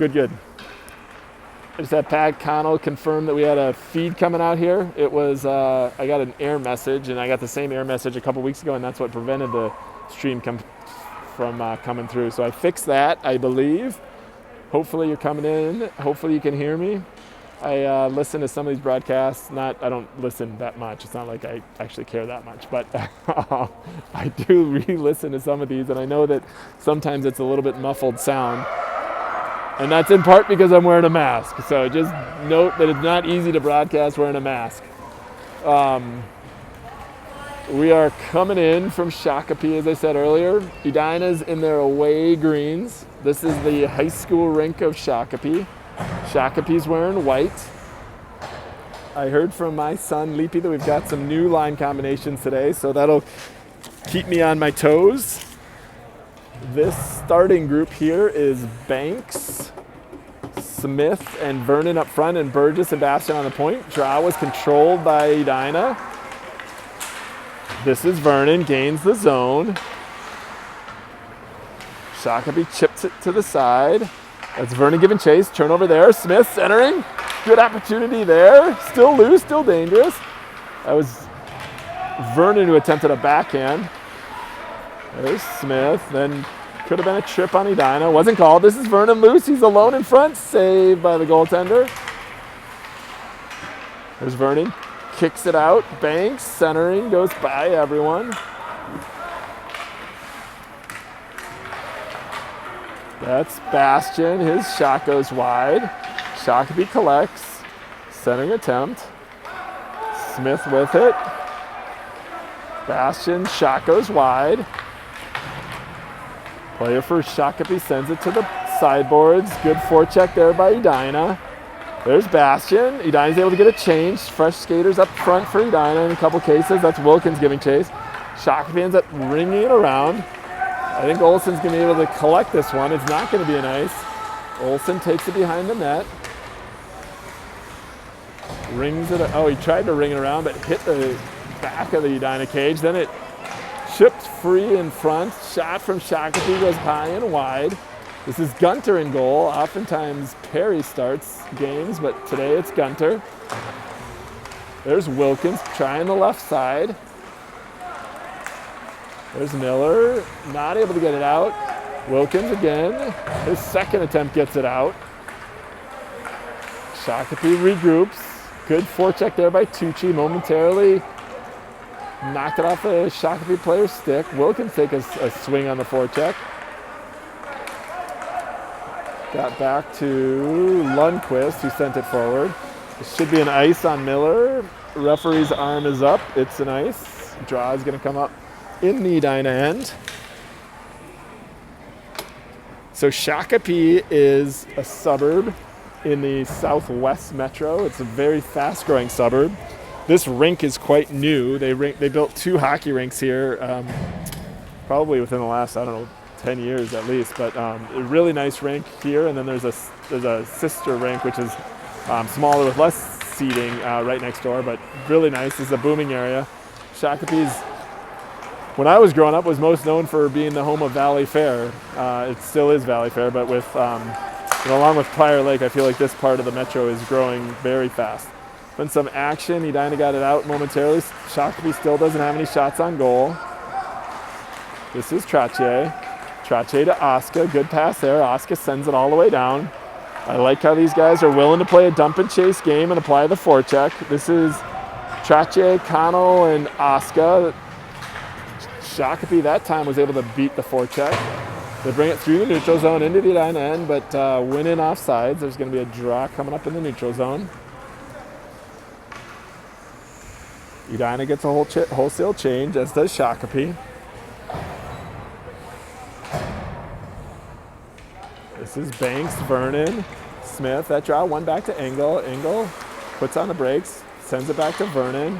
Good, good. I just had Pat Connell confirm that we had a feed coming out here. It was, I got an error message, and I got the same error message a couple weeks ago, and that's what prevented the stream from coming through. So I fixed that, I believe. Hopefully you're coming in. Hopefully you can hear me. I listen to some of these broadcasts. I don't listen that much. It's not like I actually care that much, but I do re-listen to some of these, and I know that sometimes it's a little bit muffled sound. And that's in part because I'm wearing a mask. So just note that it's not easy to broadcast wearing a mask. We are coming in from Shakopee, as I said earlier. Edina's in their away greens. This is the high school rink of Shakopee. Shakopee's wearing white. I heard from my son, Leapy, that we've got some new line combinations today, so that'll keep me on my toes. This starting group here is Banks, Smith, and Vernon up front, and Burgess and Bastion on the point. Draw was controlled by Edina. This is Vernon, gains the zone. Shakopee chips it to the side. That's Vernon giving chase, turnover there. Smith centering, good opportunity there. Still loose, still dangerous. That was Vernon who attempted a backhand. There's Smith, then could have been a trip on Edina. Wasn't called. This is Vernon loose. He's alone in front. Saved by the goaltender. There's Vernon. Kicks it out. Banks, centering, goes by everyone. That's Bastion. His shot goes wide. Shakopee collects. Centering attempt. Smith with it. Bastion, shot goes wide. Player for Shakopee sends it to the sideboards. Good forecheck there by Edina. There's Bastion. Edina's able to get a change. Fresh skaters up front for Edina in a couple cases. That's Wilkins giving chase. Shakopee ends up ringing it around. I think Olsen's going to be able to collect this one. It's not going to be an ice. Olsen takes it behind the net. Rings it. Oh, he tried to ring it around, but hit the back of the Edina cage. Then it chipped free in front. Shot from Shakopee goes high and wide. This is Gunter in goal. Oftentimes Perry starts games, but today it's Gunter. There's Wilkins trying the left side. There's Miller, not able to get it out. Wilkins again. His second attempt gets it out. Shakopee regroups. Good forecheck there by Tucci. Momentarily knocked it off the Shakopee player's stick. Wilkins take a swing on the forecheck. Got back to Lundqvist, who sent it forward. It should be an ice on Miller. Referee's arm is up. It's an ice. Draw is going to come up in the Edina end. So Shakopee is a suburb in the southwest metro. It's a very fast-growing suburb. This rink is quite new. They built 2 hockey rinks here, probably within the last, 10 years at least. But a really nice rink here, and then there's a sister rink which is smaller with less seating right next door, but really nice. This is a booming area. Shakopee's, when I was growing up, was most known for being the home of Valley Fair. It still is Valley Fair, but with along with Prior Lake, I feel like this part of the metro is growing very fast. Been some action. Edina got it out momentarily. Shakopee still doesn't have any shots on goal. This is Trottier. Trottier to Oscar. Good pass there. Oscar sends it all the way down. I like how these guys are willing to play a dump and chase game and apply the forecheck. This is Trottier, Connell, and Oscar. Shakopee that time was able to beat the forecheck. They bring it through the neutral zone into the Edina end, but win in offsides. There's going to be a draw coming up in the neutral zone. Edina gets a wholesale change, as does Shakopee. This is Banks, Vernon, Smith. That draw, one back to Engel. Engel puts on the brakes, sends it back to Vernon.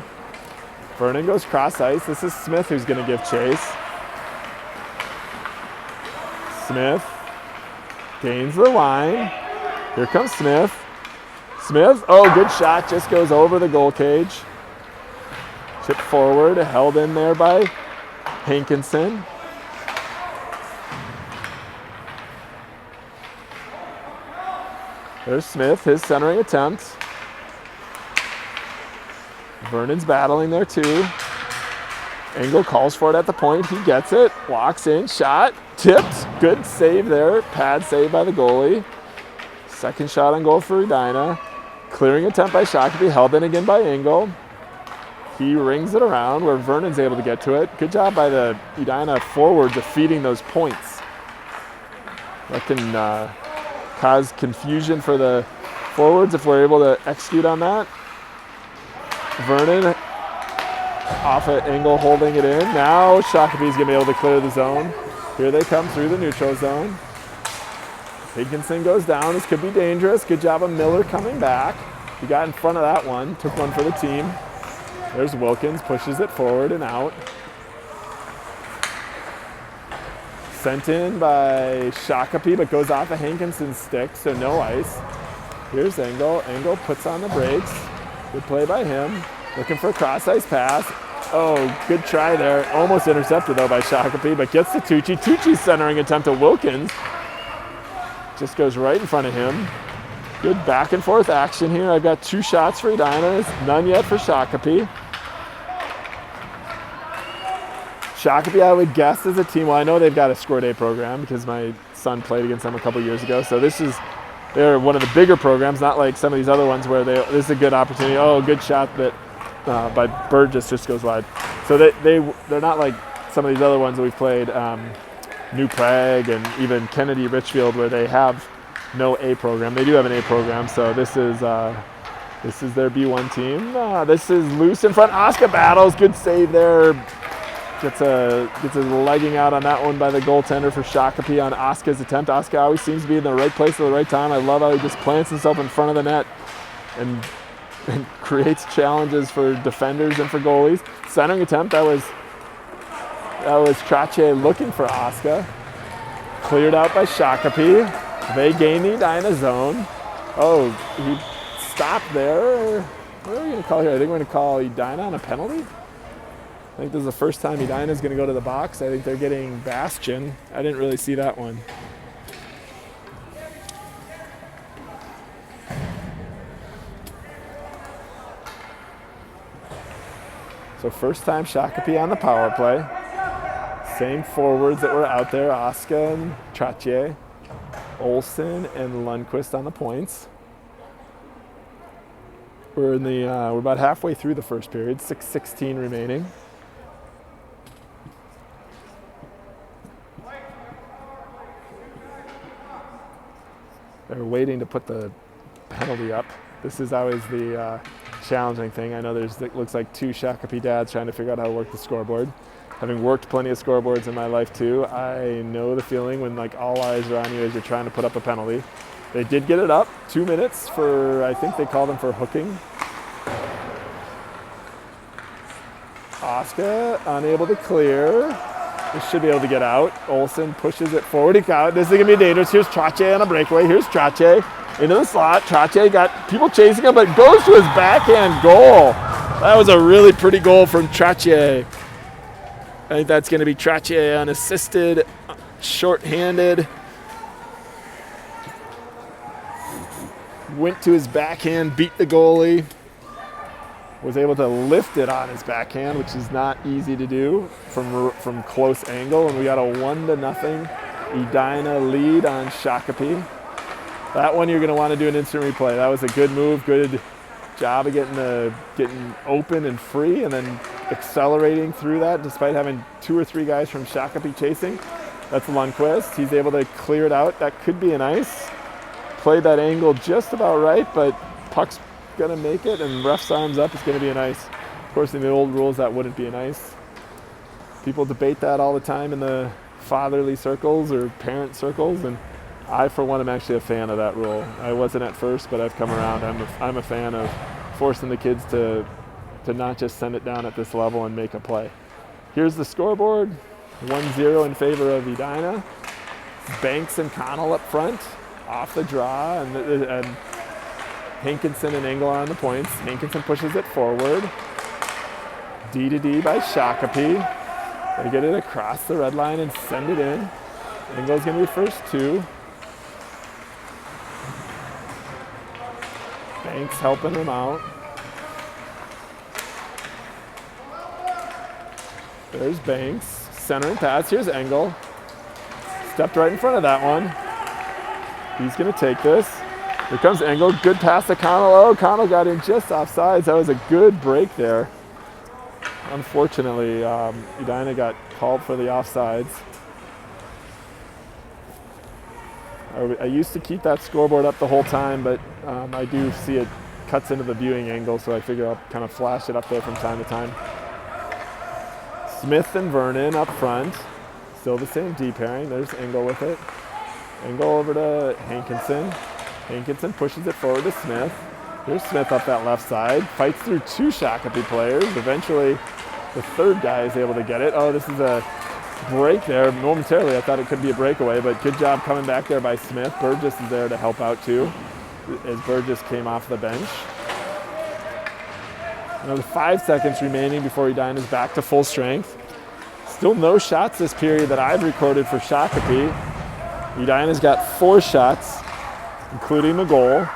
Vernon goes cross ice. This is Smith who's going to give chase. Smith gains the line. Here comes Smith. Smith, oh, good shot, just goes over the goal cage. Chip forward, held in there by Hankinson. There's Smith, his centering attempt. Vernon's battling there too. Engel calls for it at the point. He gets it. Walks in. Shot. Tipped. Good save there. Pad save by the goalie. Second shot on goal for Edina. Clearing attempt by Shakopee. Held in again by Engel. He rings it around where Vernon's able to get to it. Good job by the Edina forward defeating those points. That can cause confusion for the forwards if we're able to execute on that. Vernon off at Engel holding it in. Now Shakopee's going to be able to clear the zone. Here they come through the neutral zone. Higginson goes down. This could be dangerous. Good job of Miller coming back. He got in front of that one. Took one for the team. There's Wilkins. Pushes it forward and out. Sent in by Shakopee, but goes off of Hankinson's stick, so no ice. Here's Engel. Engel puts on the brakes. Good play by him. Looking for a cross-ice pass. Oh, good try there. Almost intercepted, though, by Shakopee, but gets to Tucci. Tucci's centering attempt to Wilkins. Just goes right in front of him. Good back-and-forth action here. I've got 2 shots for Edina. None yet for Shakopee. Shakopee, I would guess, is a team. Well, I know they've got a score day program because my son played against them a couple years ago. So they're one of the bigger programs, not like some of these other ones where this is a good opportunity. Oh, good shot that by Burgess just goes wide. So they're not like some of these other ones that we've played, New Prague and even Kennedy Richfield, where they have no A program. They do have an A program, so this is their B1 team. This is loose in front. Oscar battles, good save there. Gets a legging out on that one by the goaltender for Shakopee on Oscar's attempt. Oscar always seems to be in the right place at the right time. I love how he just plants himself in front of the net and creates challenges for defenders and for goalies. Centering attempt, that was Trache looking for Oscar. Cleared out by Shakopee. They gain the Edina zone. Oh, he stopped there. What are we going to call here? I think we're going to call Edina on a penalty. I think this is the first time Edina is going to go to the box. I think they're getting Bastion. I didn't really see that one. So first time Shakopee on the power play. Same forwards that were out there, Oscar and Trache, Olsen and Lundqvist on the points. We're about halfway through the first period, 6:16 remaining. They're waiting to put the penalty up. This is always the challenging thing. I know it looks like 2 Shakopee dads trying to figure out how to work the scoreboard. Having worked plenty of scoreboards in my life too, I know the feeling when like all eyes are on you as you're trying to put up a penalty. They did get it up, 2 minutes for, I think they called them for hooking. Oscar unable to clear. This should be able to get out. Olsen pushes it forward. This is going to be dangerous. Here's Trache on a breakaway. Here's Trache into the slot. Trache got people chasing him, but goes to his backhand goal. That was a really pretty goal from Trache. I think that's going to be Trache unassisted, short-handed. Went to his backhand, beat the goalie. Was able to lift it on his backhand, which is not easy to do from close angle. And we got a 1-0 Edina lead on Shakopee. That one you're going to want to do an instant replay. That was a good move, good job of getting open and free, and then accelerating through that despite having 2 or 3 guys from Shakopee chasing. That's Lundqvist. He's able to clear it out. That could be an ice. Played that angle just about right, but puck's gonna make it, and ref's arms up. It's gonna be an ice. Of course, in the old rules, that wouldn't be an ice. People debate that all the time in the fatherly circles or parent circles, and I, for one, am actually a fan of that rule. I wasn't at first, but I've come around. I'm a fan of forcing the kids to not just send it down at this level and make a play. Here's the scoreboard: 1-0 in favor of Edina. Banks and Connell up front, off the draw, and Hankinson and Engel are on the points. Hankinson pushes it forward. D-to-D by Shakopee. They get it across the red line and send it in. Engel's going to be first 2. Banks helping him out. There's Banks. Centering pass. Here's Engel. Stepped right in front of that one. He's going to take this. Here comes Engel. Good pass to Connell. Oh, Connell got in just off sides. That was a good break there. Unfortunately, Edina got called for the offsides. I used to keep that scoreboard up the whole time, but I do see it cuts into the viewing angle, so I figure I'll kind of flash it up there from time to time. Smith and Vernon up front. Still the same D pairing. There's Engel with it. Engel over to Hankinson. Hankinson pushes it forward to Smith. Here's Smith up that left side. Fights through two Shakopee players. Eventually, the third guy is able to get it. Oh, this is a break there. Momentarily, I thought it could be a breakaway, but good job coming back there by Smith. Burgess is there to help out too, as Burgess came off the bench. Another 5 seconds remaining before Edina's back to full strength. Still no shots this period that I've recorded for Shakopee. Edina's got 4 shots, including the goal.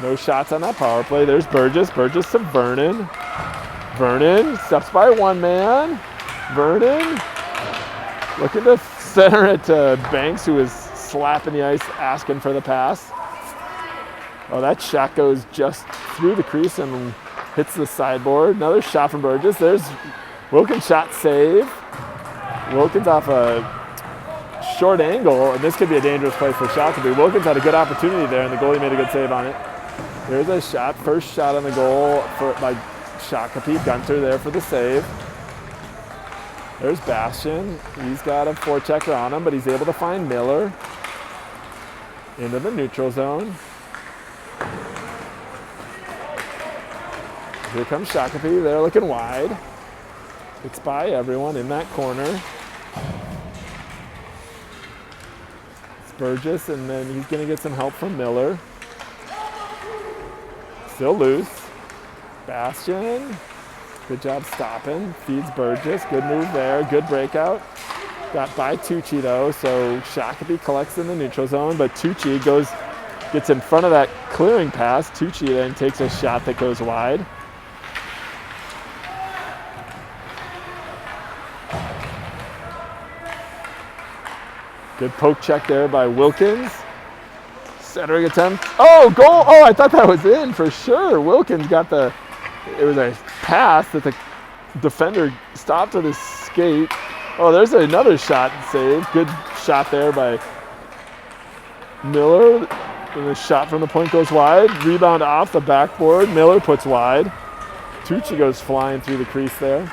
No shots on that power play. There's Burgess. Burgess to Vernon. Vernon steps by one man. Vernon looking to center it to Banks, who is slapping the ice, asking for the pass. Oh, that shot goes just through the crease and hits the sideboard. Another shot from Burgess. There's Wilkins' shot save. Wilkins off a short angle, and this could be a dangerous play for Shakopee. Wilkins had a good opportunity there, and the goalie made a good save on it. There's a shot, first shot on the goal by Shakopee. Gunter there for the save. There's Bastian. He's got a forechecker on him, but he's able to find Miller into the neutral zone. Here comes Shakopee. They're looking wide. It's by everyone in that corner. It's Burgess, and then he's going to get some help from Miller. Still loose. Bastian. Good job stopping. Feeds Burgess. Good move there. Good breakout. Got by Tucci though, so Shakopee collects in the neutral zone, but Tucci gets in front of that clearing pass. Tucci then takes a shot that goes wide. Good poke check there by Wilkins. Centering attempt. Oh, goal! Oh, I thought that was in for sure. Wilkins got it was a pass that the defender stopped with his skate. Oh, there's another shot save. Good shot there by Miller. And the shot from the point goes wide. Rebound off the backboard. Miller puts wide. Tucci goes flying through the crease there.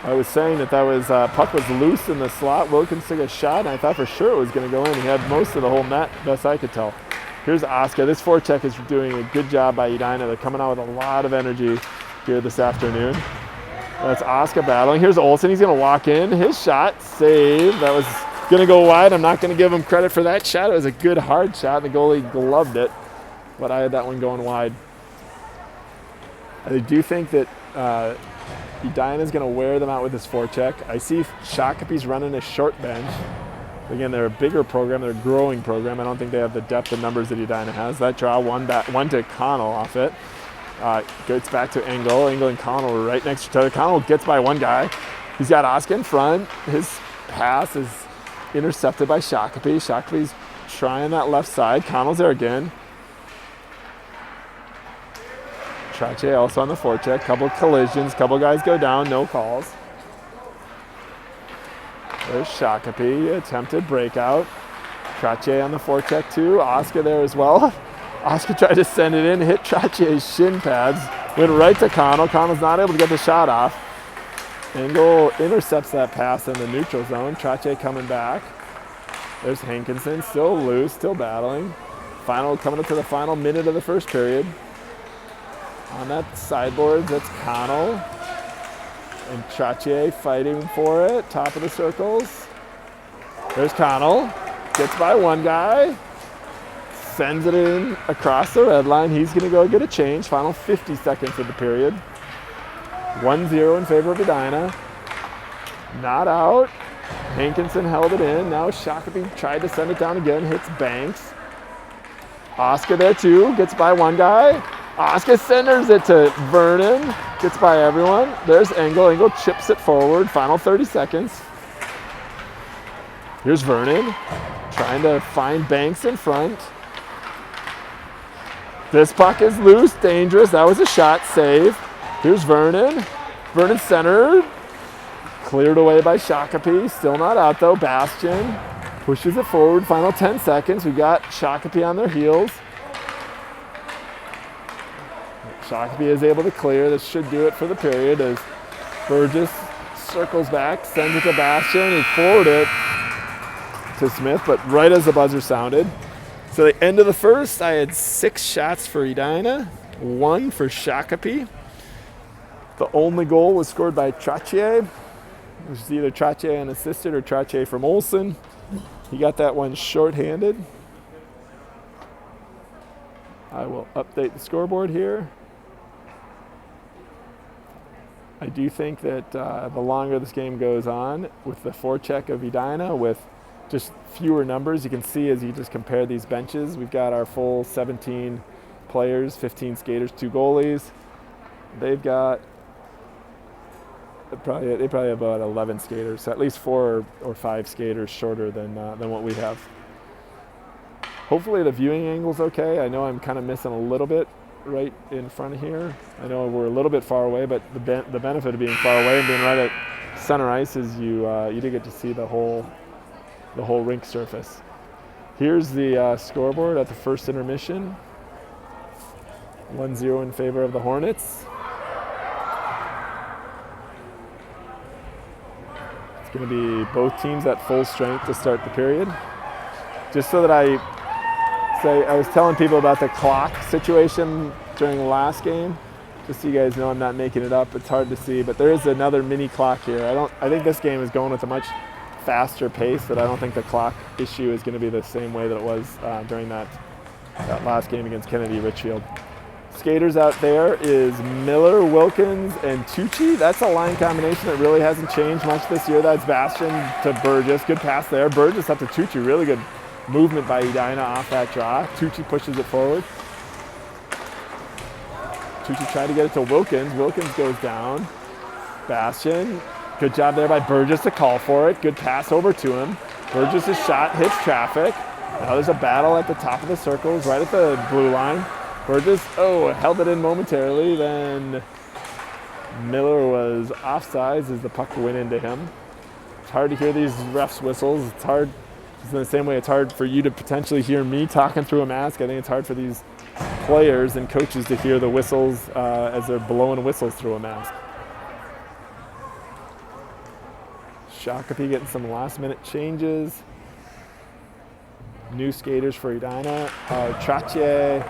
I was saying that was puck was loose in the slot. Wilkins took a shot, and I thought for sure it was going to go in. He had most of the whole net, best I could tell. Here's Oscar. This forecheck is doing a good job by Edina. They're coming out with a lot of energy here this afternoon. That's Oscar battling. Here's Olsen. He's going to walk in. His shot, save. That was going to go wide. I'm not going to give him credit for that shot. It was a good hard shot. The goalie gloved it, but I had that one going wide. I do think that Edina's going to wear them out with his forecheck. I see Shakopee's running a short bench. Again, they're a bigger program. They're a growing program. I don't think they have the depth of numbers that Edina has. That draw, one to Connell off it. Goes back to Engel. Engel and Connell were right next to each other. Connell gets by one guy. He's got Oscar in front. His pass is intercepted by Shakopee. Shakopee's trying that left side. Connell's there again. Trache also on the forecheck. Couple collisions. Couple guys go down. No calls. There's Shakopee. Attempted breakout. Trache on the forecheck too. Oscar there as well. Oscar tried to send it in. Hit Trache's shin pads. Went right to Connell. Connell's not able to get the shot off. Engel intercepts that pass in the neutral zone. Trache coming back. There's Hankinson. Still loose. Still battling. Coming up to the final minute of the first period. On that sideboard, that's Connell and Trache fighting for it. Top of the circles. There's Connell. Gets by one guy. Sends it in across the red line. He's going to go get a change. Final 50 seconds of the period. 1-0 in favor of Edina. Not out. Hankinson held it in. Now Shakopee tried to send it down again. Hits Banks. Oscar there too, gets by one guy. Oscar centers it to Vernon, gets by everyone. There's Engel. Engel chips it forward. Final 30 seconds. Here's Vernon, trying to find Banks in front. This puck is loose, dangerous. That was a shot, save. Here's Vernon. Vernon centered. Cleared away by Shakopee. Still not out though. Bastian pushes it forward. Final 10 seconds. We got Shakopee on their heels. Shakopee is able to clear. This should do it for the period as Burgess circles back, sends it to Bastian. He forwarded it to Smith, but right as the buzzer sounded. So the end of the first, I had 6 shots for Edina, 1 for Shakopee. The only goal was scored by Trottier, which is either Trottier unassisted or Trottier from Olsen. He got that one shorthanded. I will update the scoreboard here. I do think that the longer this game goes on, with the forecheck of Edina, with just fewer numbers, you can see as you just compare these benches, we've got our full 17 players, 15 skaters, 2 goalies. They've got they probably have about 11 skaters, so at least 4 or 5 skaters shorter than what we have. Hopefully the viewing angle's okay. I know I'm kind of missing a little bit right in front of here. I know we're a little bit far away, but the benefit of being far away and being right at center ice is you do get to see the whole rink surface. Here's the scoreboard at the first intermission. 1-0 in favor of the Hornets. It's going to be both teams at full strength to start the period. Just so that I was telling people about the clock situation during the last game. Just so you guys know I'm not making it up. It's hard to see, but there is another mini clock here. I think this game is going with a much faster pace, but I don't think the clock issue is going to be the same way that it was during that last game against Kennedy Richfield. Skaters out there is Miller, Wilkins, and Tucci. That's a line combination that really hasn't changed much this year. That's Bastian to Burgess. Good pass there. Burgess up to Tucci. Really good movement by Edina off that draw. Tucci pushes it forward. Tucci tried to get it to Wilkins. Wilkins goes down. Bastian. Good job there by Burgess to call for it. Good pass over to him. Burgess' shot hits traffic. Now there's a battle at the top of the circles, right at the blue line. Burgess, held it in momentarily. Then Miller was offsides as the puck went into him. It's hard to hear these refs' whistles. It's hard, just in the same way it's hard for you to potentially hear me talking through a mask. I think it's hard for these players and coaches to hear the whistles as they're blowing whistles through a mask. Shakopee getting some last-minute changes. New skaters for Edina are Trottier,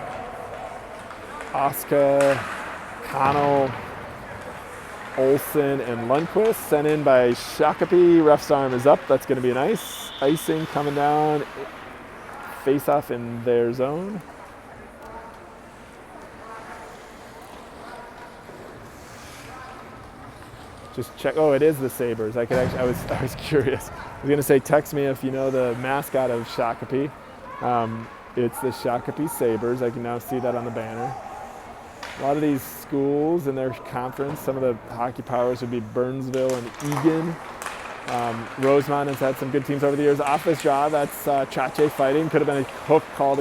Oscar, Connell, Olsen, and Lundqvist. Sent in by Shakopee. Ref's arm is up. That's going to be an icing coming down. Face-off in their zone. Just check. Oh, it is the Sabres. I was curious. I was gonna say, text me if you know the mascot of Shakopee. It's the Shakopee Sabres. I can now see that on the banner. A lot of these schools in their conference, some of the hockey powers would be Burnsville and Egan. Rosemont has had some good teams over the years. Off this draw, that's Trottier fighting. Could have been a hook called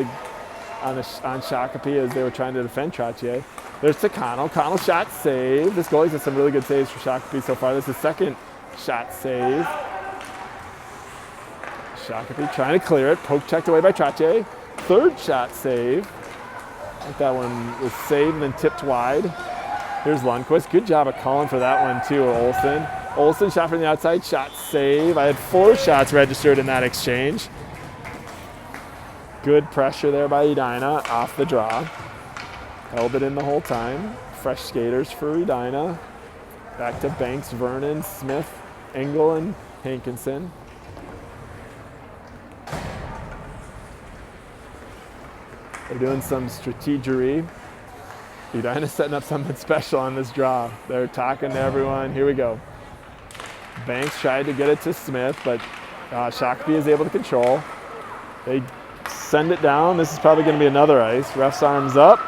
on Shakopee as they were trying to defend Trottier. There's to Connell. Connell shot save. This goalie's had some really good saves for Shakopee so far. This is the second shot save. Shakopee trying to clear it. Poke checked away by Trottier. Third shot save. I think that one was saved and then tipped wide. Here's Lundqvist. Good job of calling for that one too, Olsen. Olsen shot from the outside. Shot save. I had 4 shots registered in that exchange. Good pressure there by Edina off the draw. Held it in the whole time. Fresh skaters for Edina. Back to Banks, Vernon, Smith, Engel, and Hankinson. They're doing some strategery. Edina's setting up something special on this draw. They're talking to everyone. Here we go. Banks tried to get it to Smith, but Shakopee is able to control. They send it down. This is probably going to be another ice. Ref's arms up.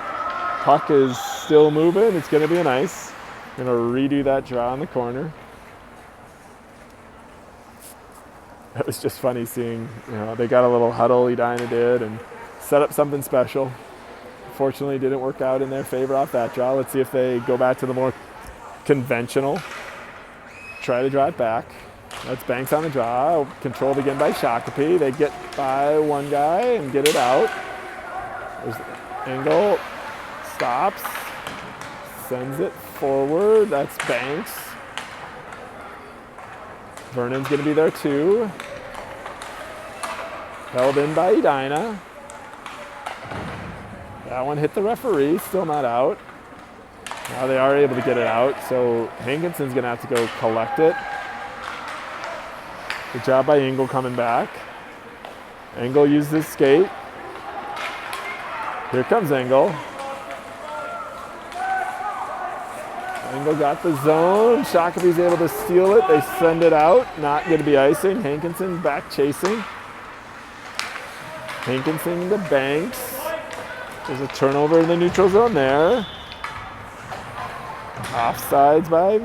Puck is still moving. It's going to be an ice. Going to redo that draw in the corner. It was just funny seeing, they got a little huddle, Edina did, and set up something special. Fortunately, it didn't work out in their favor off that draw. Let's see if they go back to the more conventional. Try to draw it back. That's Banks on the draw. Controlled again by Shakopee. They get by one guy and get it out. There's Engel. Stops. Sends it forward. That's Banks. Vernon's going to be there too. Held in by Edina. That one hit the referee. Still not out. Now they are able to get it out, so Hankinson's going to have to go collect it. Good job by Engel coming back. Engel used his skate. Here comes Engel. Engel got the zone. Shakopee's able to steal it. They send it out. Not going to be icing. Hankinson back chasing. Hankinson to Banks. There's a turnover in the neutral zone there. Offsides by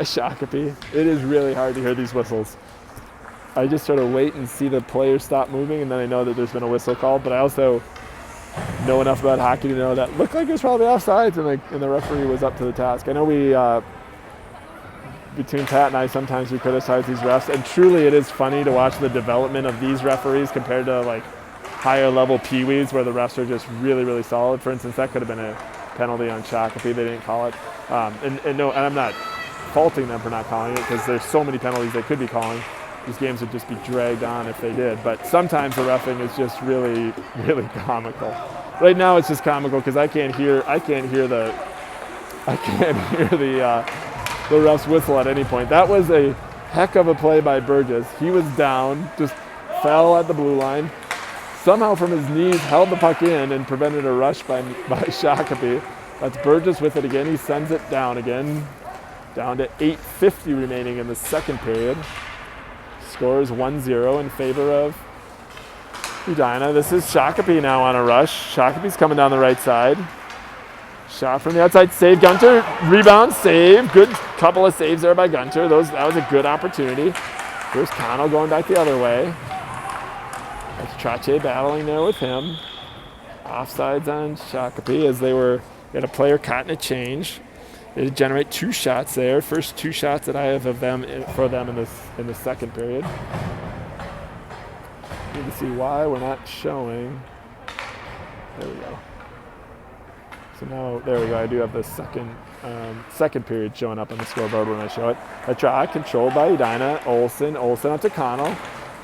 Shakopee. It is really hard to hear these whistles. I just sort of wait and see the players stop moving, and then I know that there's been a whistle called, but I also know enough about hockey to know that looked like it was probably offsides, and the referee was up to the task. I know we, between Pat and I, sometimes we criticize these refs, and truly it is funny to watch the development of these referees compared to like higher level peewees where the refs are just really, really solid. For instance, that could have been a penalty on Shakopee. They didn't call it. And I'm not faulting them for not calling it because there's so many penalties they could be calling. These games would just be dragged on if they did. But sometimes the reffing is just really, really comical. Right now it's just comical because I can't hear the ref's whistle at any point. That was a heck of a play by Burgess. He was down, just fell at the blue line. Somehow from his knees held the puck in and prevented a rush by Shakopee. That's Burgess with it again. He sends it down again. Down to 8:50 remaining in the second period. Scores 1-0 in favor of Edina. This is Shakopee now on a rush. Shakopee's coming down the right side. Shot from the outside, save Gunter. Rebound, save. Good couple of saves there by Gunter. That was a good opportunity. Here's Connell going back the other way. That's Trache battling there with him. Offsides on Shakopee as they had a player caught in a change. They did generate 2 shots there. First 2 shots that I have of them for them in the second period. Need to see why we're not showing. There we go. So now, there we go. I do have the second period showing up on the scoreboard when I show it. A try controlled by Edina. Olsen up to Connell.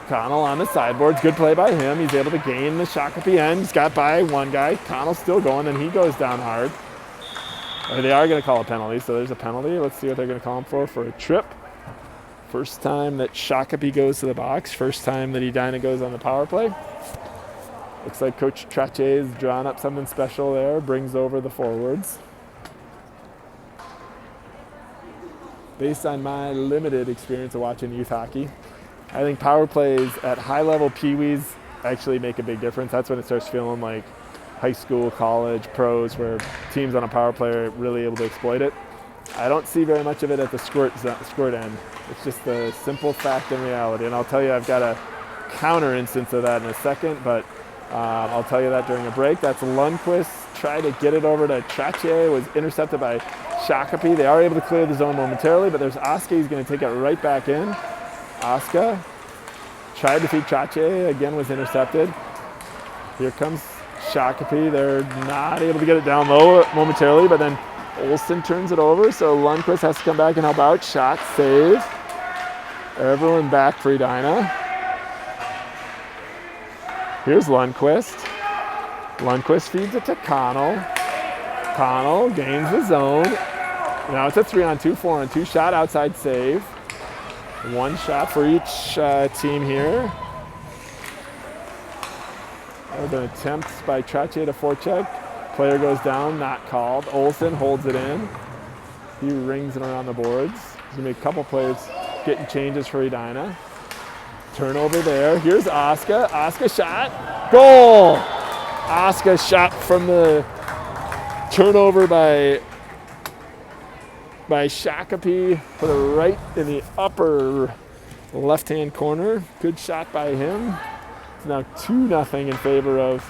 Connell on the sideboards. Good play by him. He's able to gain the Shakopee end. He's got by one guy. Connell's still going, and he goes down hard. They are going to call a penalty, so there's a penalty. Let's see what they're going to call him for a trip. First time that Shakopee goes to the box. First time that Edina goes on the power play. Looks like Coach Trache is drawing up something special there. Brings over the forwards. Based on my limited experience of watching youth hockey, I think power plays at high-level peewees actually make a big difference. That's when it starts feeling like high school, college, pros, where teams on a power play are really able to exploit it. I don't see very much of it at the squirt end. It's just a simple fact and reality. And I'll tell you, I've got a counter instance of that in a second, but I'll tell you that during a break. That's Lundqvist. Tried to get it over to Trache. Was intercepted by Shakopee. They are able to clear the zone momentarily, but there's Oska. He's going to take it right back in. Oska tried to feed Trache. Again, was intercepted. Here comes Shakopee. They're not able to get it down low momentarily, but then Olsen turns it over, so Lundqvist has to come back and help out. Shot, save. Everyone back for Edina. Here's Lundqvist. Lundqvist feeds it to Connell. Connell gains the zone. Now it's a 3-on-2, 4-on-2 shot, outside save. One shot for each team here. An attempt by Trache to forecheck. Player goes down, not called. Olsen holds it in. He rings it around the boards. He's going to be a couple players getting changes for Edina. Turnover there. Here's Oscar. Oscar shot. Goal! Oscar shot from the turnover by Shakopee. Put it right in the upper left-hand corner. Good shot by him. It's now 2-0 in favor of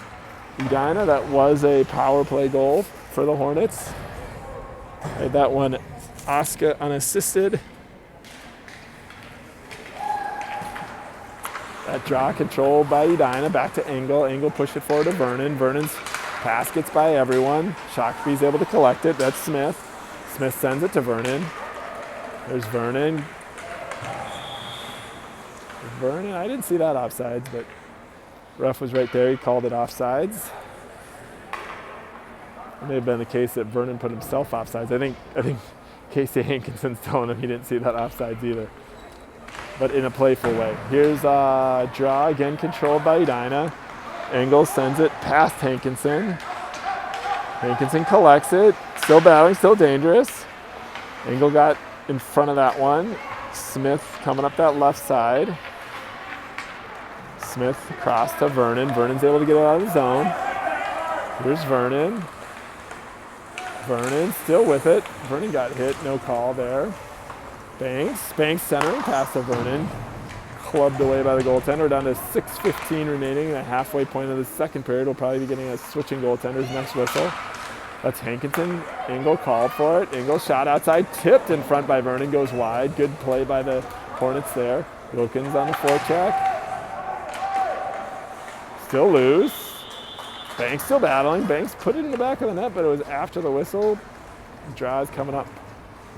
Edina. That was a power play goal for the Hornets. Made that one Oscar unassisted. That draw controlled by Edina. Back to Engel. Engel pushed it forward to Vernon. Vernon's pass gets by everyone. Shakopee's able to collect it. That's Smith. Smith sends it to Vernon. There's Vernon. Vernon, I didn't see that offsides, but ref was right there. He called it offsides. It may have been the case that Vernon put himself offsides. I think Casey Hankinson's telling him he didn't see that offsides either, but in a playful way. Here's a draw, again controlled by Edina. Engel sends it past Hankinson. Hankinson collects it. Still battling, still dangerous. Engel got in front of that one. Smith coming up that left side. Smith across to Vernon. Vernon's able to get it out of the zone. Here's Vernon. Vernon still with it. Vernon got hit, no call there. Banks centering pass to Vernon. Clubbed away by the goaltender. Down to 6:15 remaining. The halfway point of the second period. We'll probably be getting a switching goaltenders next whistle. That's Hankinson. Engel called for it. Engel shot outside, tipped in front by Vernon, goes wide. Good play by the Hornets there. Wilkins on the forecheck. Still loose. Banks still battling. Banks put it in the back of the net, but it was after the whistle. Draw's coming up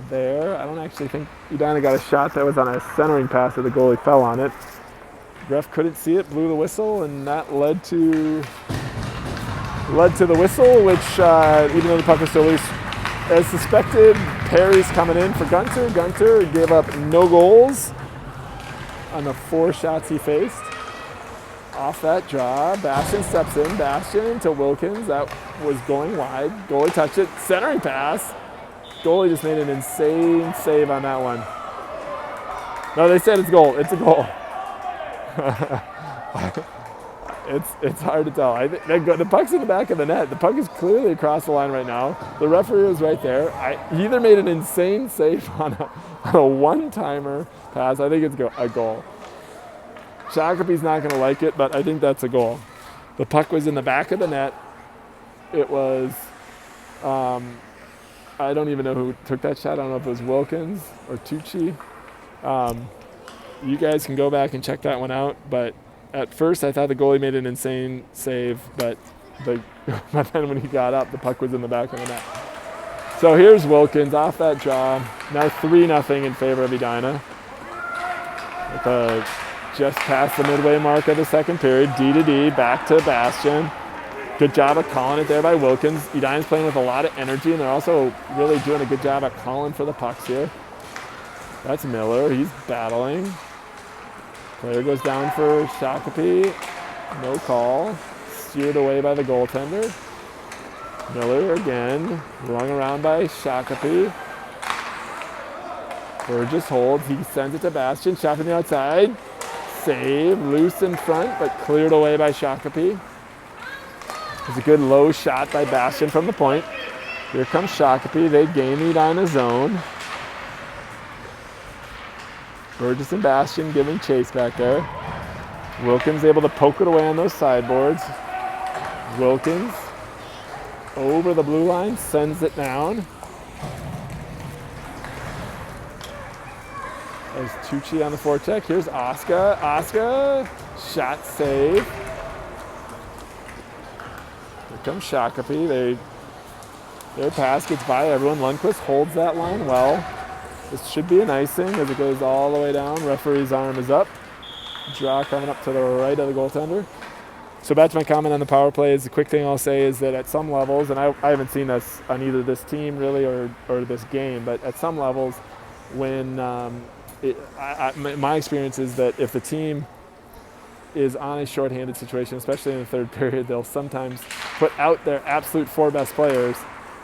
there. I don't actually think Edina got a shot. That was on a centering pass that the goalie fell on it. Ref couldn't see it, blew the whistle, and that led to the whistle, which even though the puck was still loose, as suspected, Perry's coming in for Gunter. Gunter gave up no goals on the 4 shots he faced. Off that draw, Bastian steps in. Bastian to Wilkins. That was going wide. Goalie touched it. Centering pass. Goalie just made an insane save on that one. No, they said it's a goal. It's a goal. It's hard to tell. The puck's in the back of the net. The puck is clearly across the line right now. The referee was right there. He either made an insane save on a one-timer pass. I think it's a goal. Shakopee's not going to like it, but I think that's a goal. The puck was in the back of the net. It was, I don't even know who took that shot. I don't know if it was Wilkins or Tucci. You guys can go back and check that one out, but at first I thought the goalie made an insane save, but then when he got up, the puck was in the back of the net. So here's Wilkins off that draw. Now 3-0 in favor of Edina. With just past the midway mark of the second period. D to D, back to Bastian. Good job of calling it there by Wilkins. Edina's playing with a lot of energy, and they're also really doing a good job at calling for the pucks here. That's Miller. He's battling. Player goes down for Shakopee. No call. Steered away by the goaltender. Miller again. Rung around by Shakopee. Burgess holds. He sends it to Bastian. Shot from the outside. Save. Loose in front, but cleared away by Shakopee. It's a good low shot by Bastian from the point. Here comes Shakopee. They gain the Edina zone. Burgess and Bastian giving chase back there. Wilkins able to poke it away on those sideboards. Wilkins over the blue line, sends it down. There's Tucci on the forecheck. Here's Oscar. Oscar, shot save. Here comes Shakopee. Their pass gets by everyone. Lundqvist holds that line well. This should be an icing as it goes all the way down. Referee's arm is up. Draw coming up to the right of the goaltender. So back to my comment on the power plays. The quick thing I'll say is that at some levels, and I haven't seen this on either this team really or this game, but at some levels, when my experience is that if the team is on a shorthanded situation, especially in the third period, they'll sometimes put out their absolute 4 best players,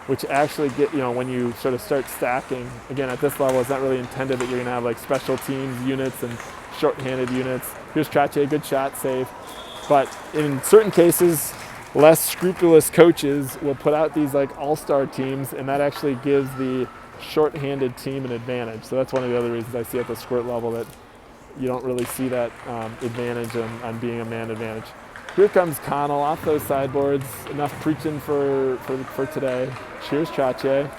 which actually get, when you sort of start stacking, again, at this level, it's not really intended that you're going to have like special teams units and short-handed units. Here's Trache, good shot, save. But in certain cases, less scrupulous coaches will put out these like all-star teams, and that actually gives the short-handed team an advantage. So that's one of the other reasons I see at the squirt level that you don't really see that advantage on being a man advantage. Here comes Connell off those sideboards. Enough preaching for today. Cheers, Trache.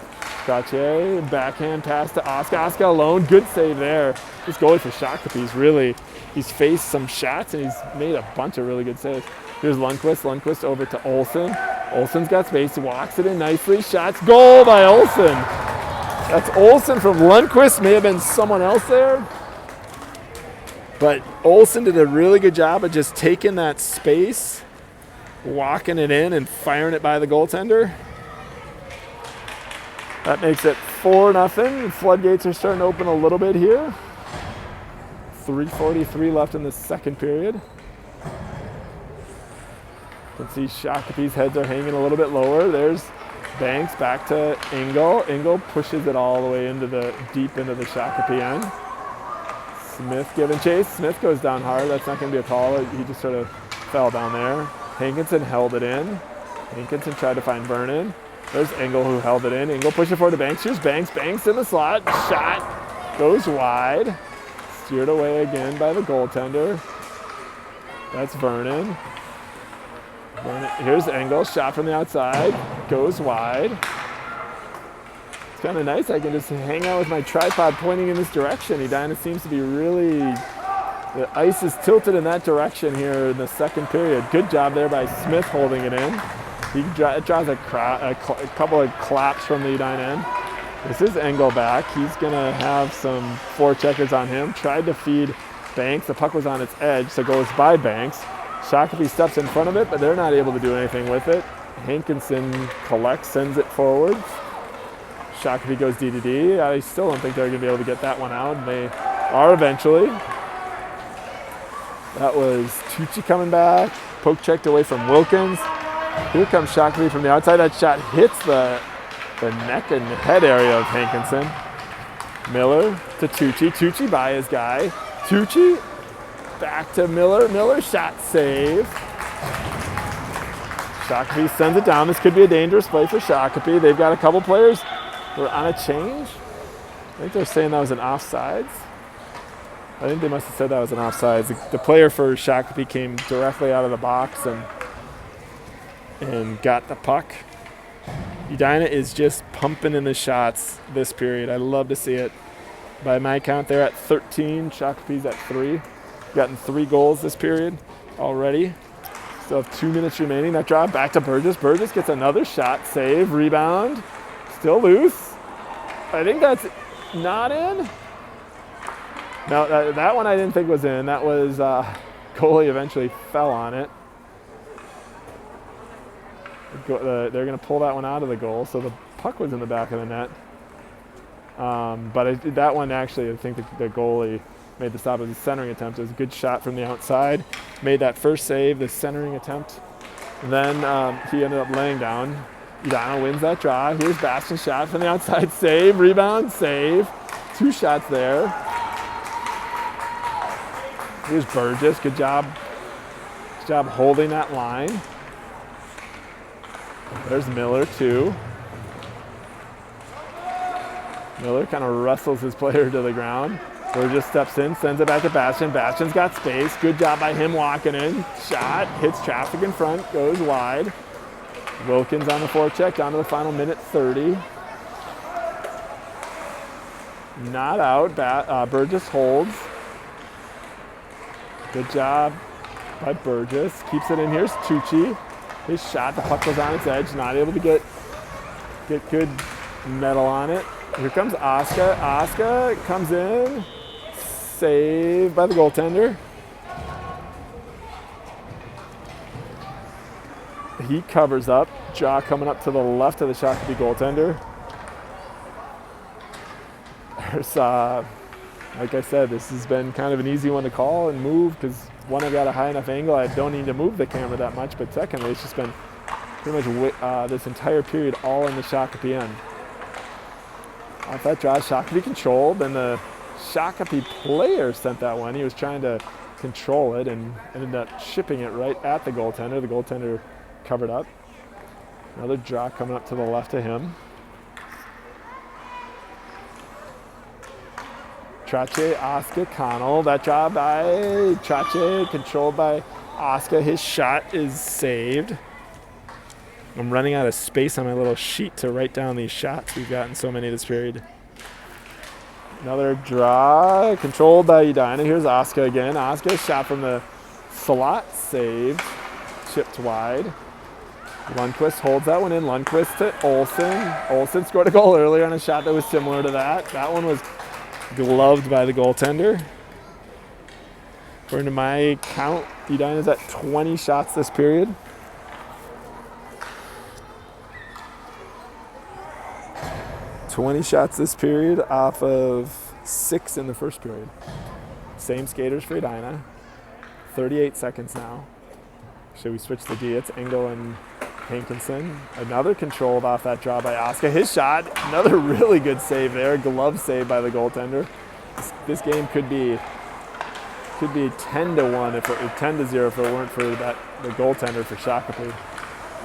Trache, backhand pass to Oscar. Oscar alone, good save there. This goalie for Shakopee, he's faced some shots and he's made a bunch of really good saves. Here's Lundqvist. Lundqvist over to Olsen. Olsen's got space, walks it in nicely. Shots, goal by Olsen. That's Olsen from Lundqvist. May have been someone else there. But Olsen did a really good job of just taking that space, walking it in, and firing it by the goaltender. That makes it 4-0. The floodgates are starting to open a little bit here. 3:43 left in the second period. You can see Shakopee's heads are hanging a little bit lower. There's Banks back to Engel. Engel pushes it all the way deep into the Shakopee end. Smith giving chase. Smith goes down hard. That's not going to be a call. He just sort of fell down there. Hankinson held it in. Hankinson tried to find Vernon. There's Engel who held it in. Engel pushing forward to Banks. Here's Banks. Banks in the slot. Shot goes wide. Steered away again by the goaltender. That's Vernon. Here's Engel. Shot from the outside. Goes wide. It's kind of nice. I can just hang out with my tripod pointing in this direction. Edina seems to be really, the ice is tilted in that direction here in the second period. Good job there by Smith holding it in. He draws a couple of claps from the Edina end. This is Engel back. He's going to have some forecheckers on him. Tried to feed Banks. The puck was on its edge, so goes by Banks. Shakopee steps in front of it, but they're not able to do anything with it. Hankinson collects, sends it forward. Shakopee goes D-to-D. I still don't think they're going to be able to get that one out. They are eventually. That was Tucci coming back. Poke checked away from Wilkins. Here comes Shakopee from the outside. That shot hits the neck and head area of Hankinson. Miller to Tucci. Tucci by his guy. Tucci back to Miller. Miller shot save. Shakopee sends it down. This could be a dangerous play for Shakopee. They've got a couple players. We're on a change. I think they're saying that was an offsides. I think they must have said that was an offsides. The player for Shakopee came directly out of the box and got the puck. Edina is just pumping in the shots this period. I love to see it. By my count, they're at 13. Shakopee's at 3. Gotten 3 goals this period already. Still have 2 minutes remaining. That draw back to Burgess. Burgess gets another shot, save, rebound. Still loose. I think that's not in. No, that one I didn't think was in. That was goalie eventually fell on it. They're going to pull that one out of the goal, so the puck was in the back of the net. But that one actually, I think the goalie made the stop. It was a centering attempt. It was a good shot from the outside. Made that first save, the centering attempt. And then he ended up laying down. Edina wins that draw. Here's Bastion's shot from the outside. Save, rebound, save. 2 shots there. Here's Burgess. Good job. Good job holding that line. There's Miller, too. Miller kind of wrestles his player to the ground. Burgess steps in, sends it back to Bastion. Bastion's got space. Good job by him walking in. Shot, hits traffic in front, goes wide. Wilkins on the forecheck, down to the final minute 30. Not out. Burgess holds. Good job by Burgess. Keeps it in. Here's Tucci. His shot, the puck was on its edge. Not able to get good metal on it. Here comes Oscar. Oscar comes in. Saved by the goaltender. He covers up. Jaw coming up to the left of the Shakopee goaltender. There's, like I said, this has been kind of an easy one to call and move because one, I've got a high enough angle. I don't need to move the camera that much, but secondly, it's just been pretty much this entire period all in the Shakopee end. Off that draw, Shakopee controlled, and the Shakopee player sent that one. He was trying to control it and ended up shipping it right at the goaltender. The goaltender covered up. Another draw coming up to the left of him. Trache, Oscar, Connell. That draw by Trache, controlled by Oscar. His shot is saved. I'm running out of space on my little sheet to write down these shots. We've gotten so many this period. Another draw, controlled by Edina. Here's Oscar again. Oscar, shot from the slot, saved, chipped wide. Lundqvist holds that one in. Lundqvist to Olsen. Olsen scored a goal earlier on a shot that was similar to that. That one was gloved by the goaltender. According to my count, Edina's at 20 shots this period. Off of 6 in the first period. Same skaters for Edina. 38 seconds now. Should we switch the D? It's Engel and Hankinson. Another controlled off that draw by Oscar. His shot, another really good save there. Glove save by the goaltender. This game could be 10-1 if it, 10-0 if it weren't for the goaltender for Shakopee.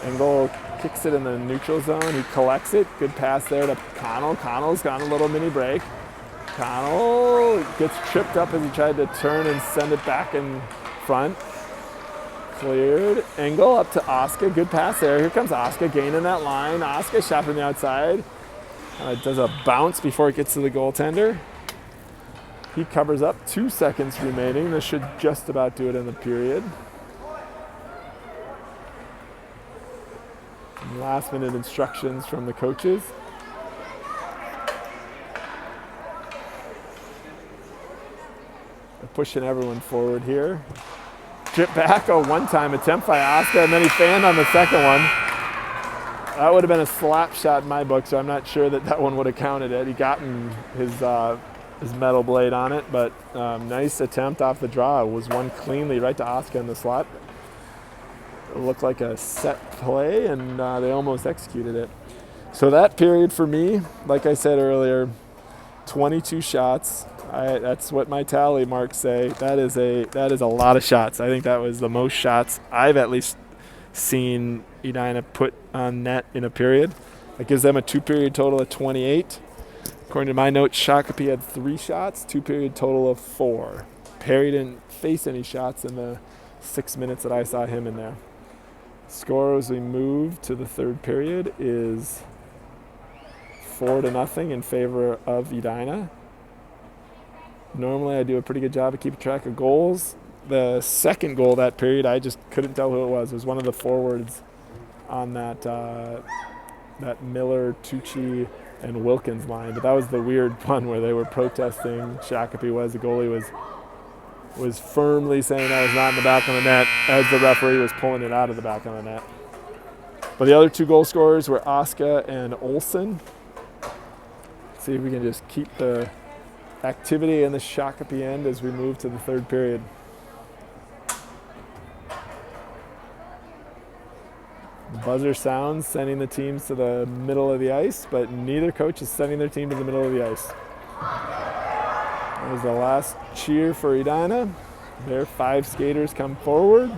Engel kicks it in the neutral zone. He collects it. Good pass there to Connell. Connell's got a little mini break. Connell gets tripped up as he tried to turn and send it back in front. Cleared. Engel up to Oscar. Good pass there. Here comes Oscar gaining that line. Oscar shot from the outside. Does a bounce before it gets to the goaltender. He covers up. 2 seconds remaining. This should just about do it in the period. Last minute instructions from the coaches. They're pushing everyone forward here. Drip back, a one-time attempt by Oscar, and then he fanned on the second one. That would have been a slap shot in my book, so I'm not sure that one would have counted it. He got his metal blade on it, but nice attempt off the draw. It was one cleanly right to Oscar in the slot. It looked like a set play, and they almost executed it. So that period for me, like I said earlier, 22 shots. That's what my tally marks say. That is a lot of shots. I think that was the most shots I've at least seen Edina put on net in a period. That gives them a 2-period total of 28. According to my notes, Shakopee had 3 shots, 2-period total of 4. Perry didn't face any shots in the 6 minutes that I saw him in there. Score as we move to the third period is 4-0 in favor of Edina. Normally I do a pretty good job of keeping track of goals. The second goal that period, I just couldn't tell who it was. It was one of the forwards on that Miller, Tucci, and Wilkins line. But that was the weird one where they were protesting. Shakopee was, the goalie was firmly saying that was not in the back of the net as the referee was pulling it out of the back of the net. But the other 2 goal scorers were Oscar and Olsen. Let's see if we can just keep the activity in the Shakopee end as we move to the third period. The buzzer sounds, sending the teams to the middle of the ice, but neither coach is sending their team to the middle of the ice. That was the last cheer for Edina. Their 5 skaters come forward.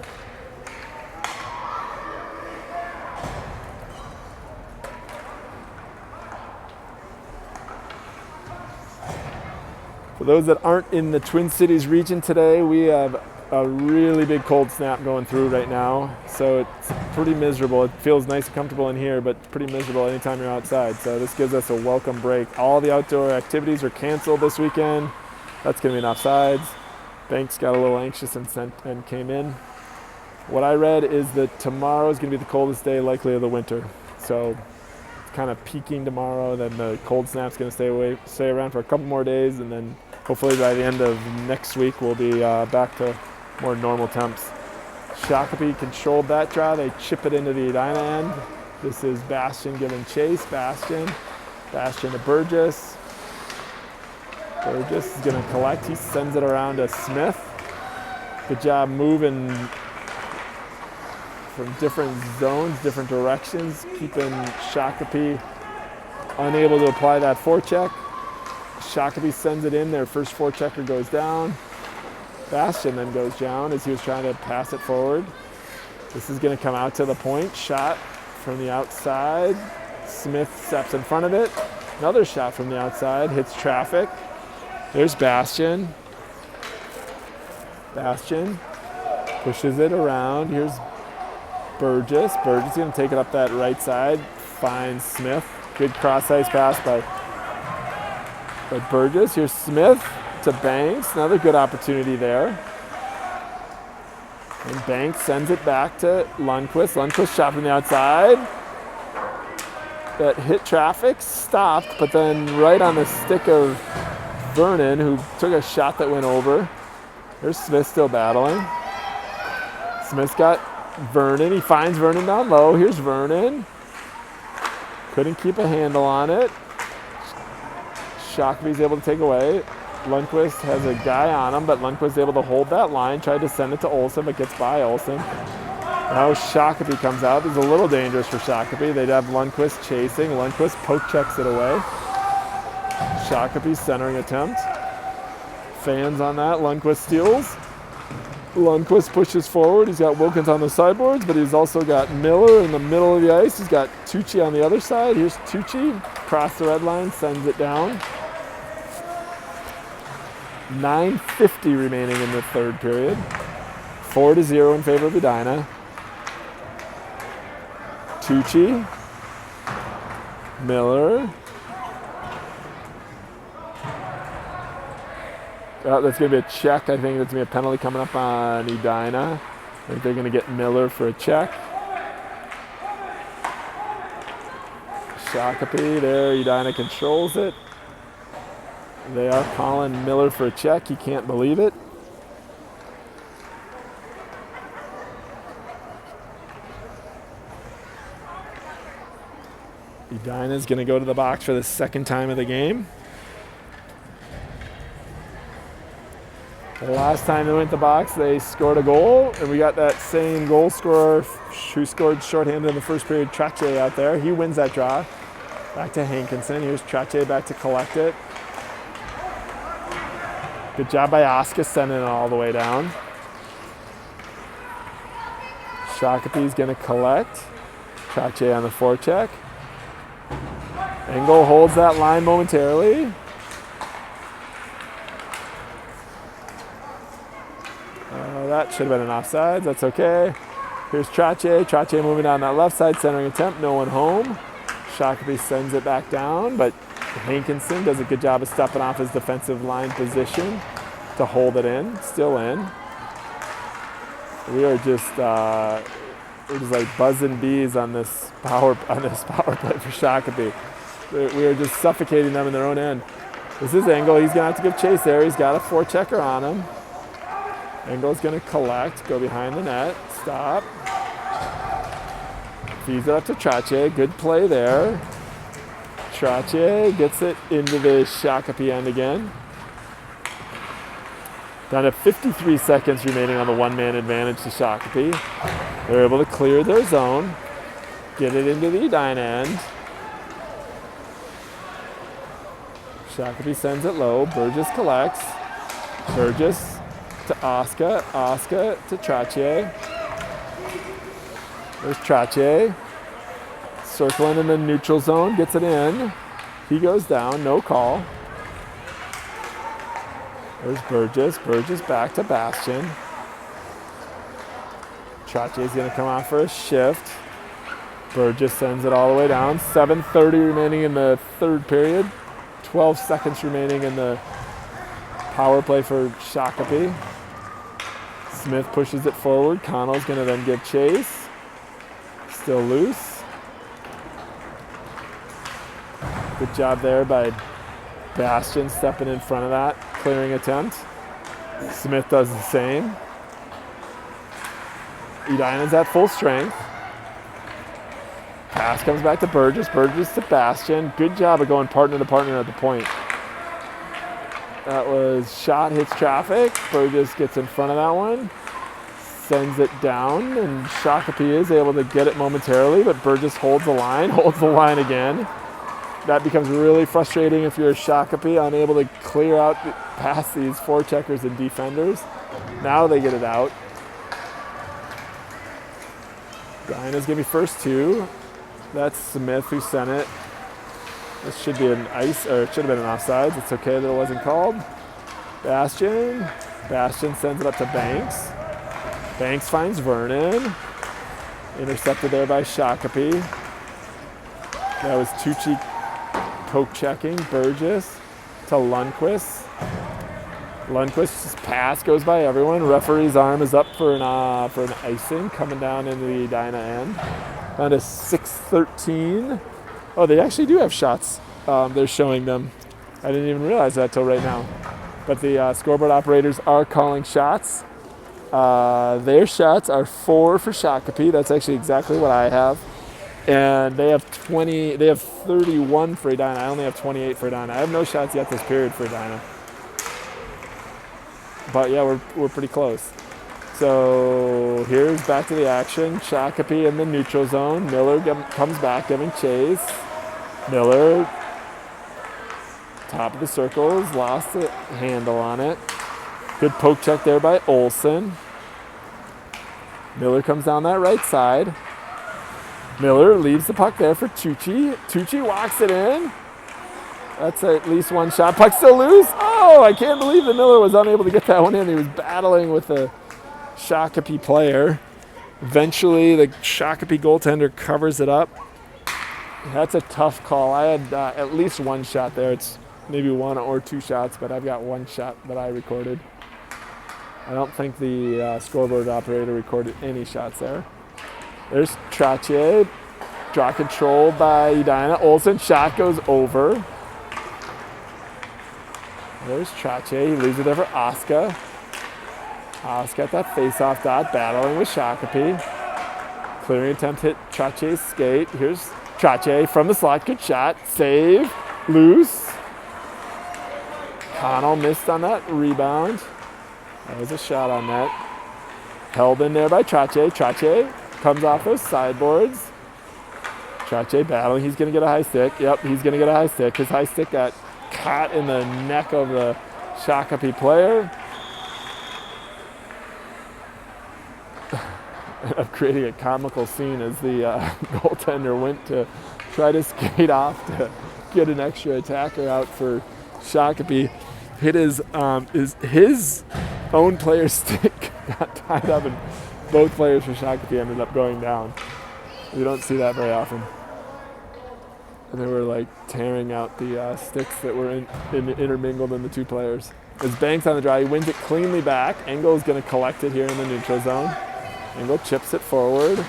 For those that aren't in the Twin Cities region today, we have a really big cold snap going through right now. So it's pretty miserable. It feels nice and comfortable in here, but pretty miserable anytime you're outside. So this gives us a welcome break. All the outdoor activities are canceled this weekend. That's going to be an offsides. Banks got a little anxious and came in. What I read is that tomorrow is going to be the coldest day likely of the winter. So it's kind of peaking tomorrow. Then the cold snap's going to stay around for a couple more days, and then hopefully by the end of next week we'll be back to more normal temps. Shakopee controlled that draw. They chip it into the Edina end. This is Bastian giving chase. Bastian to Burgess. Burgess is going to collect. He sends it around to Smith. Good job moving from different zones, different directions, keeping Shakopee unable to apply that forecheck. Shakopee sends it in. Their first forechecker goes down. Bastion then goes down as he was trying to pass it forward. This is going to come out to the point. Shot from the outside. Smith steps in front of it. Another shot from the outside. Hits traffic. There's Bastion. Bastion pushes it around. Here's Burgess. Burgess is going to take it up that right side. Finds Smith. Good cross-ice pass by Burgess. Here's Smith to Banks. Another good opportunity there. And Banks sends it back to Lundqvist. Lundqvist shot from the outside. That hit traffic, stopped, but then right on the stick of Vernon, who took a shot that went over. There's Smith still battling. Smith's got Vernon. He finds Vernon down low. Here's Vernon. Couldn't keep a handle on it. Shakopee's able to take away. Lundqvist has a guy on him, but Lundqvist's able to hold that line. Tried to send it to Olsen, but gets by Olsen. Now Shakopee comes out. This is a little dangerous for Shakopee. They'd have Lundqvist chasing. Lundqvist poke checks it away. Shakopee's centering attempt. Fans on that. Lundqvist steals. Lundqvist pushes forward. He's got Wilkins on the sideboards, but he's also got Miller in the middle of the ice. He's got Tucci on the other side. Here's Tucci. Across the red line. Sends it down. 9:50 remaining in the third period. 4-0 in favor of Edina. Tucci. Miller. That's going to be a check. I think that's going to be a penalty coming up on Edina. I think they're going to get Miller for a check. Shakopee there. Edina controls it. They are calling Miller for a check. He can't believe it. Edina's going to go to the box for the second time of the game. The last time they went to the box, they scored a goal, and we got that same goal scorer who scored shorthanded in the first period, Trache, out there. He wins that draw. Back to Hankinson. Here's Trache back to collect it. Good job by Oscar sending it all the way down. Shakopee's going to collect. Trache on the forecheck. Engel holds that line momentarily. That should have been an offside. That's okay. Here's Trache. Trache moving down that left side, centering attempt. No one home. Shakopee sends it back down, but Hankinson does a good job of stepping off his defensive line position to hold it in. Still in. We're just like buzzing bees on this power play for Shakopee. We are just suffocating them in their own end. This is Engel. He's going to have to give chase there. He's got a forechecker on him. Engel's going to collect, go behind the net, stop. Feeds it up to Trache. Good play there. Trache gets it into the Shakopee end again. Down to 53 seconds remaining on the one-man advantage to Shakopee. They're able to clear their zone, get it into the Edina end. Shakopee sends it low. Burgess collects. Burgess to Oscar. Oscar to Trache. There's Trache. Circling in the neutral zone. Gets it in. He goes down. No call. There's Burgess. Burgess back to Bastion. Trache's going to come out for a shift. Burgess sends it all the way down. 7:30 remaining in the third period. 12 seconds remaining in the power play for Shakopee. Smith pushes it forward. Connell's going to then give chase. Still loose. Good job there by Bastion stepping in front of that clearing attempt. Smith does the same. Edina's at full strength. Pass comes back to Burgess. Burgess to Bastion. Good job of going partner to partner at the point. That was shot, hits traffic. Burgess gets in front of that one. Sends it down, and Shakopee is able to get it momentarily, but Burgess holds the line again. that becomes really frustrating if you're a Shakopee, unable to clear out past these forecheckers and defenders. Now they get it out. Dyna's gonna be first 2. That's Smith who sent it. This should be an ice, or it should have been an offsides. It's okay that it wasn't called. Bastion sends it up to Banks. Banks finds Vernon. Intercepted there by Shakopee. That was Tucci poke checking Burgess to Lundquist. Lundquist's pass goes by everyone. Referee's arm is up for an icing coming down into the Dyna end. Down to 6:13. Oh, they actually do have shots. They're showing them. I didn't even realize that till right now. But the scoreboard operators are calling shots. Their shots are 4 for Shakopee. That's actually exactly what I have. And they have 31 for Edina. I only have 28 for Edina. I have no shots yet this period for Edina. But yeah, we're pretty close. So here's back to the action. Shakopee in the neutral zone. Miller comes back, giving chase. Miller, top of the circles, lost the handle on it. Good poke check there by Olsen. Miller comes down that right side. Miller leaves the puck there for Tucci. Tucci walks it in. That's at least one shot. Puck still loose. Oh, I can't believe that Miller was unable to get that one in. He was battling with a Shakopee player. Eventually, the Shakopee goaltender covers it up. That's a tough call. I had at least one shot there. It's maybe 1 or 2 shots, but I've got one shot that I recorded. I don't think the scoreboard operator recorded any shots there. There's Trottier. Draw control by Edina. Olsen, shot goes over. There's Trottier. He leaves it there for Oscar. Oscar at that face-off dot, battling with Shakopee. Clearing attempt hit Trottier's skate. Here's Trottier from the slot. Good shot. Save. Loose. Connell missed on that rebound. That was a shot on net. Held in there by Trottier. Trottier comes off those sideboards. Trottier battling. He's going to get a high stick. Yep, he's going to get a high stick. His high stick got caught in the neck of the Shakopee player. Of creating a comical scene as the goaltender went to try to skate off to get an extra attacker out for Shakopee. Hit his own player's stick got tied up, and both players for Shakopee ended up going down. We don't see that very often. And they were like tearing out the sticks that were intermingled in the two players. As Banks on the draw, he wins it cleanly back. Engel's going to collect it here in the neutral zone. Engel chips it forward.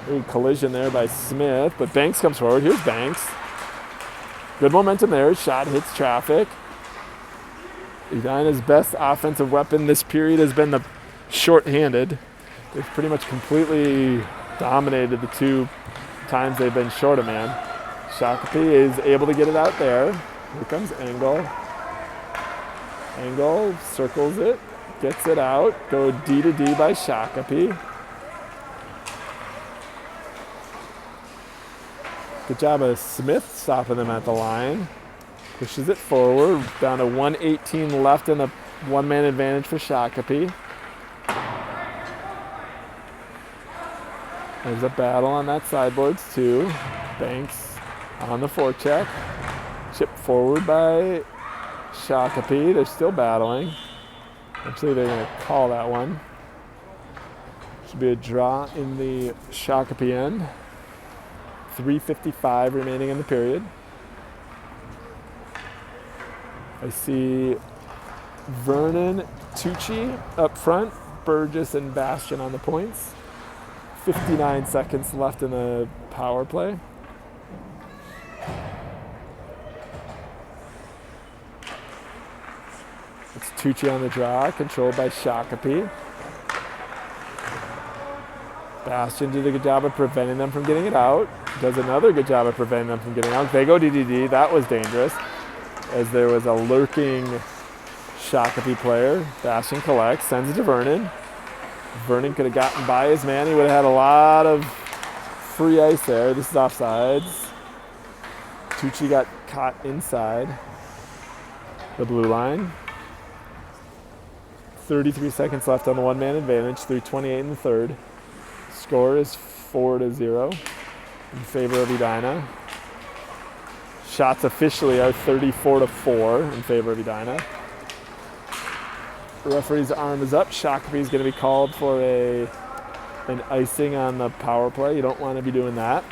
Ooh, collision there by Smith, but Banks comes forward. Here's Banks. Good momentum there. Shot hits traffic. Edina's best offensive weapon this period has been the short-handed. They've pretty much completely dominated the 2 times they've been short a man. Shakopee is able to get it out there. Here comes Engel. Engel circles it, gets it out. Go D to D by Shakopee. Good job of Smith stopping them at the line. Pushes it forward. Down to 1:18 left in the one-man advantage for Shakopee. There's a battle on that sideboards too. Banks on the forecheck. Chipped forward by Shakopee. They're still battling. Actually, they're going to call that one. Should be a draw in the Shakopee end. 3:55 remaining in the period. I see Vernon, Tucci up front, Burgess and Bastion on the points. 59 seconds left in the power play. It's Tucci on the draw, controlled by Shakopee. Bastion did a good job of preventing them from getting it out. Does another good job of preventing them from getting out. They go DDD. That was dangerous, as there was a lurking Shakopee player. Bastion collects, sends it to Vernon. Vernon could have gotten by his man. He would have had a lot of free ice there. This is offsides. Tucci got caught inside the blue line. 33 seconds left on the one-man advantage, 3:28 in the third. Score is 4-0 in favor of Edina. Shots officially are 34-4 in favor of Edina. The referee's arm is up. Shakopee is going to be called for an icing on the power play. You don't want to be doing that.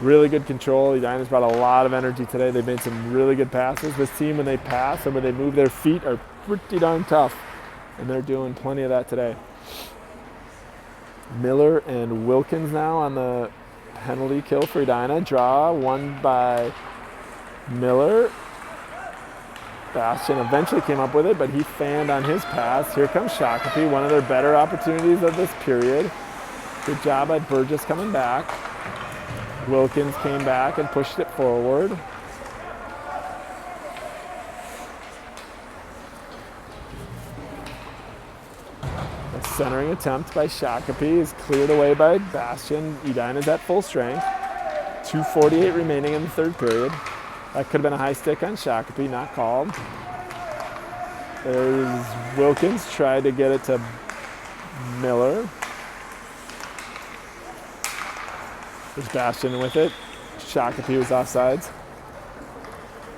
Really good control. Edina's brought a lot of energy today. They've made some really good passes. This team, when they pass and when they move their feet, are pretty darn tough. And they're doing plenty of that today. Miller and Wilkins now on the penalty kill for Edina. Draw won by Miller. Bastian eventually came up with it, but he fanned on his pass. Here comes Shakopee, one of their better opportunities of this period. Good job by Burgess coming back. Wilkins came back and pushed it forward. A centering attempt by Shakopee is cleared away by Bastian. Edina's at full strength. 2:48 remaining in the third period. That could have been a high stick on Shakopee, not called. There's Wilkins, tried to get it to Miller. There's Bastian with it. Shakopee was offsides.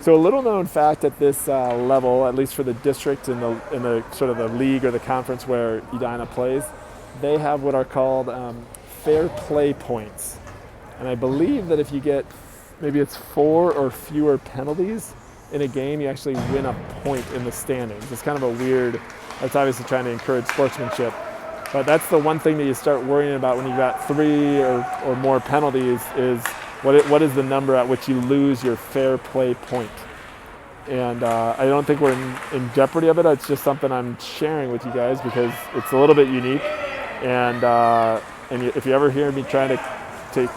So a little known fact at this level, at least for the district in the sort of the league or the conference where Edina plays, they have what are called fair play points. And I believe that if you get, maybe it's 4 or fewer penalties in a game, you actually win a point in the standings. It's kind of a weird, that's obviously trying to encourage sportsmanship. But that's the one thing that you start worrying about when you've got 3 or more penalties is what is the number at which you lose your fair play point. And I don't think we're in jeopardy of it. It's just something I'm sharing with you guys because it's a little bit unique. And if you ever hear me trying to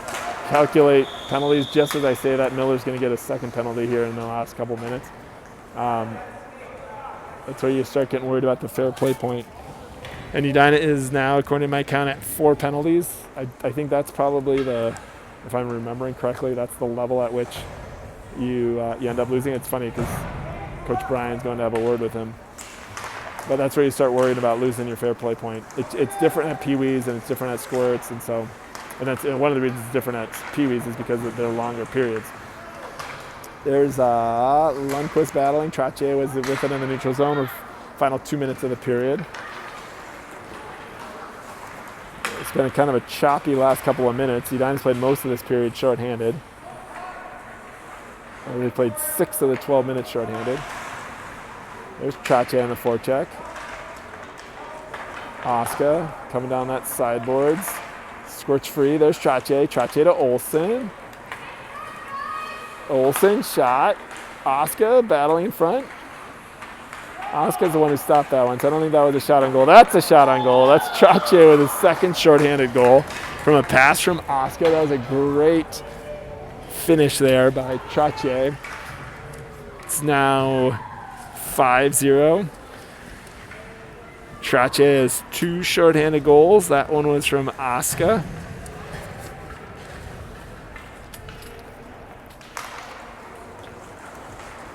calculate penalties, just as I say that, Miller's going to get a second penalty here in the last couple minutes. That's where you start getting worried about the fair play point. And Edina is now, according to my count, at 4 penalties. I think that's probably if I'm remembering correctly, that's the level at which you end up losing. It's funny because Coach Brian's going to have a word with him. But that's where you start worrying about losing your fair play point. It's different at Pee-wees and it's different at squirts, and one of the reasons it's different at Pee-wees is because of their longer periods. There's Lundquist battling. Trottier was with it in the neutral zone with final 2 minutes of the period. It's been kind of a choppy last couple of minutes. Edina's played most of this period shorthanded. They played 6 of the 12 minutes shorthanded. There's Trottier on the forecheck. Oscar coming down that sideboards. Squirts free. There's Trottier. Trottier to Olsen. Olsen shot. Oscar battling in front. Oscar's the one who stopped that one, so I don't think that was a shot on goal. That's a shot on goal. That's Trottier with his second shorthanded goal from a pass from Oscar. That was a great finish there by Trottier. It's now 5-0. Trottier has 2 shorthanded goals. That one was from Oscar.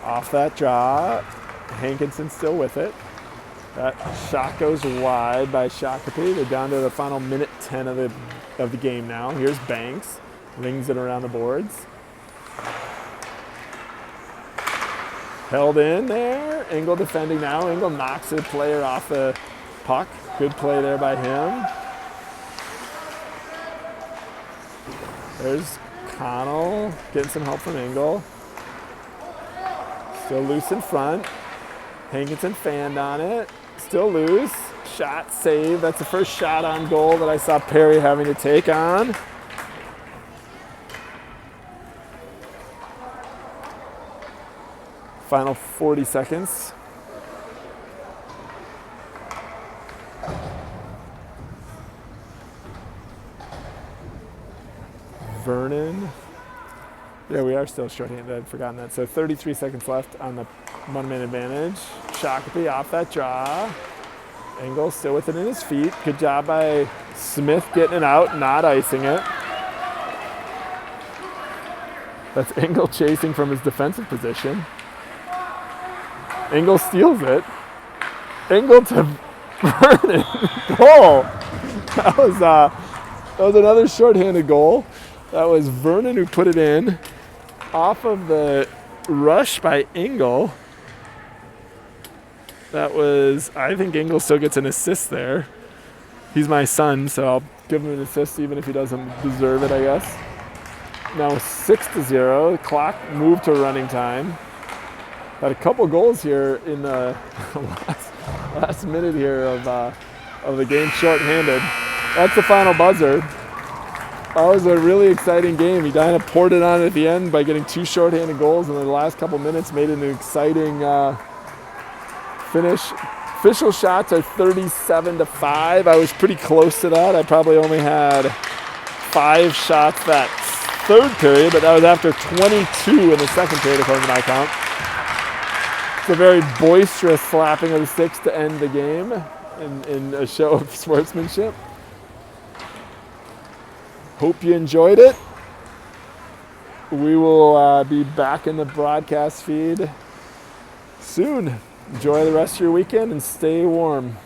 Off that draw. Hankinson's still with it. That shot goes wide by Shakopee. They're down to the final minute 10 of the game now. Here's Banks. Rings it around the boards. Held in there. Engel defending now. Engel knocks the player off the puck. Good play there by him. There's Connell getting some help from Engel. Still loose in front. Hankinson fanned on it. Still loose. Shot saved. That's the first shot on goal that I saw Perry having to take on. Final 40 seconds. Vernon. Yeah, we are still shorthanded. I'd forgotten that. So 33 seconds left on the one-man advantage. Shakopee off that draw. Engel still with it in his feet. Good job by Smith getting it out, not icing it. That's Engel chasing from his defensive position. Engel steals it. Engel to Vernon. Goal. That was another shorthanded goal. That was Vernon who put it in off of the rush by Engel. That was, I think Engel still gets an assist there. He's my son, so I'll give him an assist even if he doesn't deserve it, I guess. Now 6-0, the clock moved to running time. Had a couple goals here in the last minute here of the game, shorthanded. That's the final buzzer. That was a really exciting game. He kind of poured it on at the end by getting 2 shorthanded goals, and then the last couple minutes made it an exciting finish. Official shots are 37-5. I was pretty close to that. I probably only had 5 shots that third period, but that was after 22 in the second period, according to my count. It's a very boisterous slapping of the sticks to end the game in a show of sportsmanship. Hope you enjoyed it. We will be back in the broadcast feed soon. Enjoy the rest of your weekend and stay warm.